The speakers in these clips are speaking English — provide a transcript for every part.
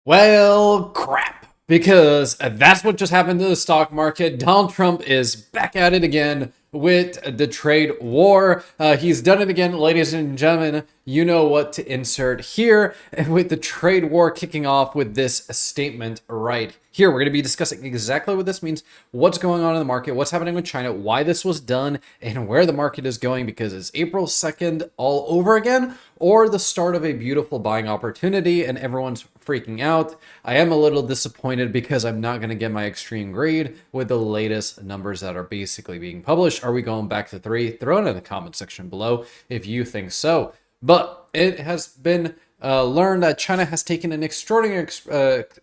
Well, crap. Because that's what just happened to the stock market. Donald Trump is back at it again with the trade war. He's done it again, ladies and gentlemen. You know what to insert here. And with the trade war kicking off with this statement right here, we're going to be discussing exactly what this means, what's going on in the market, what's happening with China, why this was done, and where the market is going, because it's April 2nd all over again, or the start of a beautiful buying opportunity and everyone's freaking out. I am a little disappointed because I'm not going to get my extreme grade with the latest numbers that are basically being published. Are we going back to 3? Throw it in the comment section below if you think so. But it has been learned that China has taken an extraordinary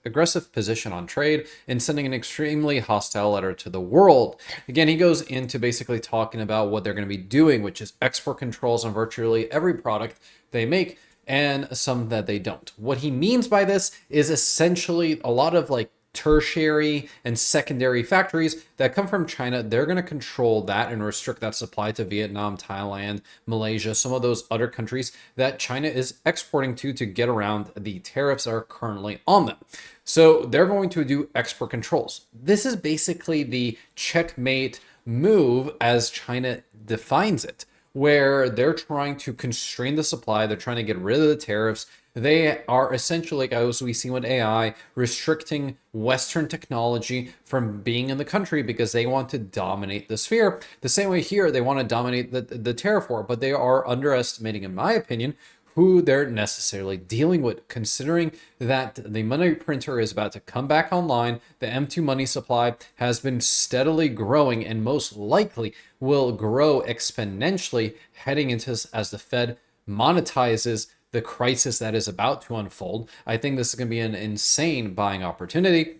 aggressive position on trade and sending an extremely hostile letter to the world. Again, he goes into basically talking about what they're going to be doing, which is export controls on virtually every product they make and some that they don't. What he means by this is essentially a lot of like tertiary and secondary factories that come from China. They're going to control that and restrict that supply to Vietnam, Thailand, Malaysia, some of those other countries that China is exporting to get around the tariffs that are currently on them. So they're going to do export controls. This is basically the checkmate move as China defines it, where they're trying to constrain the supply. They're trying to get rid of the tariffs. They are essentially, like as we see with AI, restricting Western technology from being in the country because they want to dominate the sphere. The same way here, they want to dominate the tariff war, but they are underestimating, in my opinion, who they're necessarily dealing with, considering that the money printer is about to come back online. The M2 money supply has been steadily growing and most likely will grow exponentially heading into this as the Fed monetizes the crisis that is about to unfold. I think this is going to be an insane buying opportunity.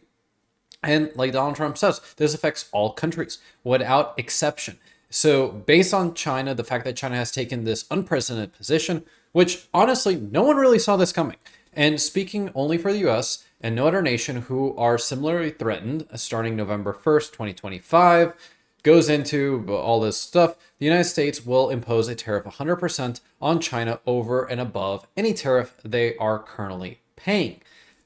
And like Donald Trump says, this affects all countries without exception. So based on China, the fact that China has taken this unprecedented position, which honestly, no one really saw this coming. And speaking only for the US and no other nation who are similarly threatened starting November 1st, 2025, goes into all this stuff, the United States will impose a tariff 100% on China over and above any tariff they are currently paying.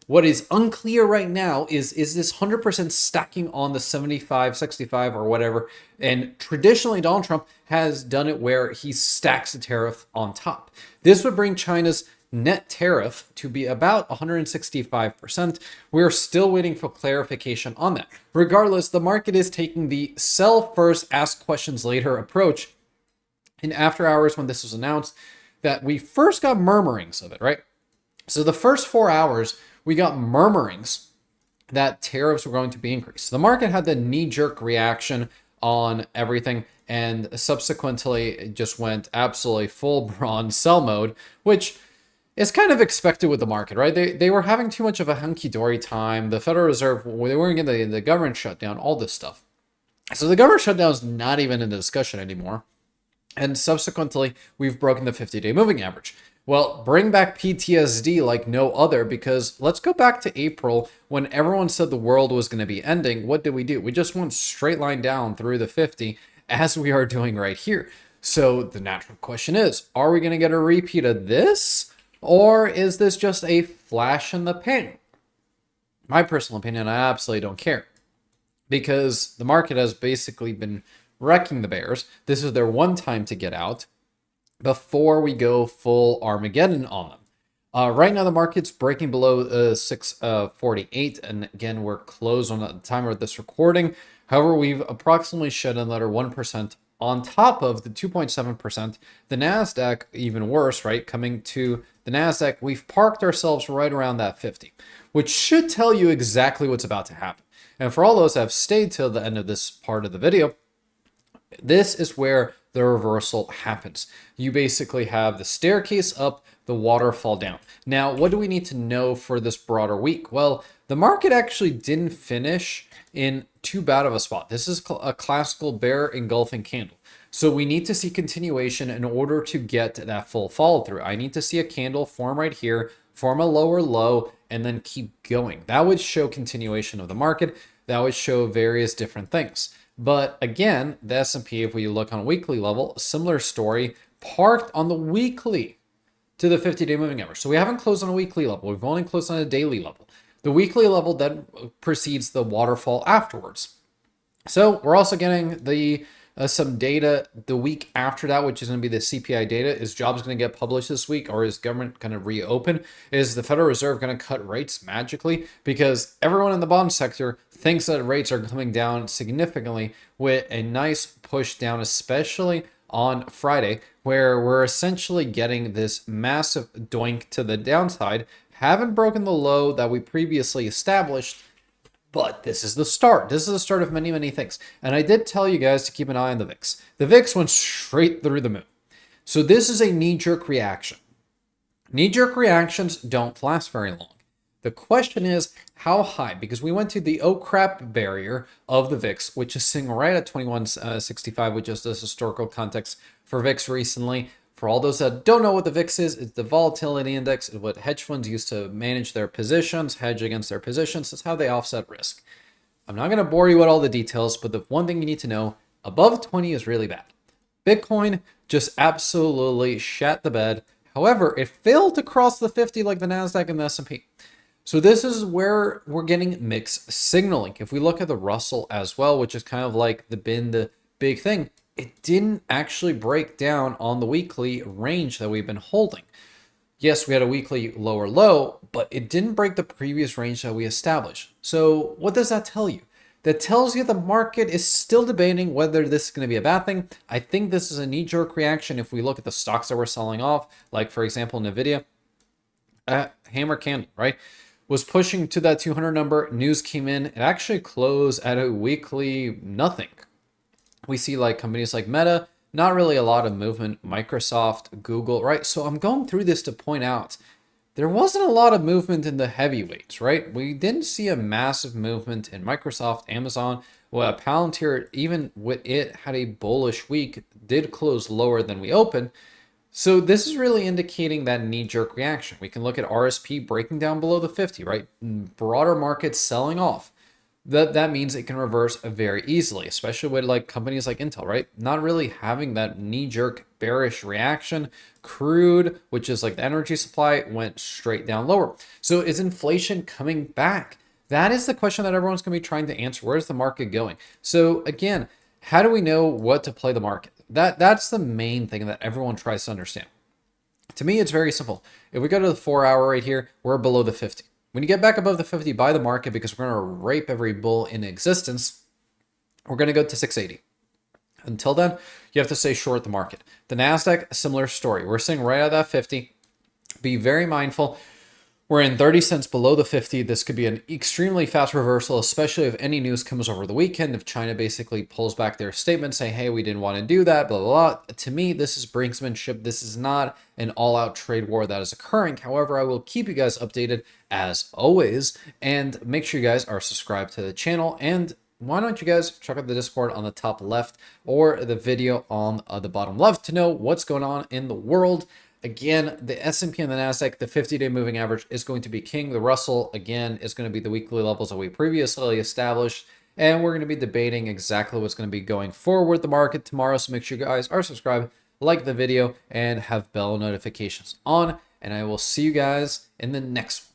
What is unclear right now is this 100% stacking on the 75, 65 or whatever. And traditionally, Donald Trump has done it where he stacks the tariff on top. This would bring China's net tariff to be about 165%. We're still waiting for clarification on that. Regardless, the market is taking the sell first, ask questions later approach. In after hours, when this was announced, that we first got murmurings of it, right? So the first 4 hours, we got murmurings that tariffs were going to be increased. The market had the knee-jerk reaction on everything, and subsequently it just went absolutely full-blown sell mode, which is kind of expected with the market, right? They were having too much of a hunky-dory time. The Federal Reserve, they weren't getting the government shutdown, all this stuff. So the government shutdown is not even in the discussion anymore. And subsequently, we've broken the 50-day moving average. Well, bring back PTSD like no other, because let's go back to April when everyone said the world was going to be ending. What did? We just went straight line down through the 50 as we are doing right here. So the natural question is, are we going to get a repeat of this? Or is this just a flash in the pan? My personal opinion, I absolutely don't care. Because the market has basically been wrecking the bears. This is their one time to get out before we go full Armageddon on them. Right now, the market's breaking below 648. And again, we're closed on the time of this recording. However, we've approximately shed another 1% on top of the 2.7%. The NASDAQ, even worse, right? Coming to the NASDAQ, we've parked ourselves right around that 50, which should tell you exactly what's about to happen. And for all those that have stayed till the end of this part of the video, this is where the reversal happens. You basically have the staircase up, the waterfall down. Now, what do we need to know for this broader week? Well, the market actually didn't finish in too bad of a spot. This is a classical bear engulfing candle. So we need to see continuation in order to get that full follow through. I need to see a candle form right here, form a lower low, and then keep going. That would show continuation of the market. That would show various different things. But again, the S&P, if we look on a weekly level, a similar story, parked on the weekly to the 50-day moving average. So we haven't closed on a weekly level. We've only closed on a daily level. The weekly level then precedes the waterfall afterwards. So we're also getting the some data the week after that, which is going to be the CPI data. Is jobs going to get published this week, or is government going to reopen? Is the Federal Reserve going to cut rates magically? Because everyone in the bond sector thinks that rates are coming down significantly, with a nice push down, especially on Friday, where we're essentially getting this massive doink to the downside. Haven't broken the low that we previously established, but this is the start. This is the start of many, many things. And I did tell you guys to keep an eye on the VIX. The VIX went straight through the moon. So this is a knee-jerk reaction. Knee-jerk reactions don't last very long. The question is how high, because we went to the oh crap barrier of the VIX, which is sitting right at 2165, which is this historical context for VIX recently. For all those that don't know what the VIX is, it's the volatility index. It's what hedge funds use to manage their positions, hedge against their positions. It's how they offset risk. I'm not going to bore you with all the details, but the one thing you need to know, above 20 is really bad. Bitcoin just absolutely shat the bed. However, it failed to cross the 50 like the NASDAQ and the S&P. So this is where we're getting mixed signaling. If we look at the Russell as well, which is kind of like the big thing, it didn't actually break down on the weekly range that we've been holding. Yes, we had a weekly lower low, but it didn't break the previous range that we established. So what does that tell you? That tells you the market is still debating whether this is going to be a bad thing. I think this is a knee-jerk reaction if we look at the stocks that we're selling off, like for example, NVIDIA, hammer candle, right? Was pushing to that 200 number. News came in. It actually closed at a weekly nothing. We see like companies like Meta, not really a lot of movement. Microsoft, Google, right? So I'm going through this to point out there wasn't a lot of movement in the heavyweights, right? We didn't see a massive movement in Microsoft, Amazon. Well, Palantir, even with it had a bullish week, did close lower than we opened. So this is really indicating that knee-jerk reaction. We can look at RSP breaking down below the 50, right? Broader markets selling off. That means it can reverse very easily, especially with like companies like Intel, right? Not really having that knee-jerk bearish reaction. Crude, which is like the energy supply, went straight down lower. So is inflation coming back? That is the question that everyone's going to be trying to answer. Where's the market going? So again, how do we know what to play the market? That's the main thing that everyone tries to understand. To me, it's very simple. If we go to the 4-hour right here, we're below the 50. When you get back above the 50, buy the market because we're going to rape every bull in existence. We're going to go to 680. Until then, you have to stay short the market. The NASDAQ, similar story. We're sitting right at that 50. Be very mindful. We're in 30 cents below the 50. This could be an extremely fast reversal, especially if any news comes over the weekend. If China basically pulls back their statement, say, hey, we didn't want to do that, blah, blah, blah. To me, this is brinksmanship. This is not an all-out trade war that is occurring. However, I will keep you guys updated as always. And make sure you guys are subscribed to the channel. And why don't you guys check out the Discord on the top left or the video on the bottom left to know what's going on in the world. Again, the S&P and the NASDAQ, the 50-day moving average is going to be king. The Russell, again, is going to be the weekly levels that we previously established. And we're going to be debating exactly what's going to be going forward the market tomorrow. So make sure you guys are subscribed, like the video, and have bell notifications on. And I will see you guys in the next one.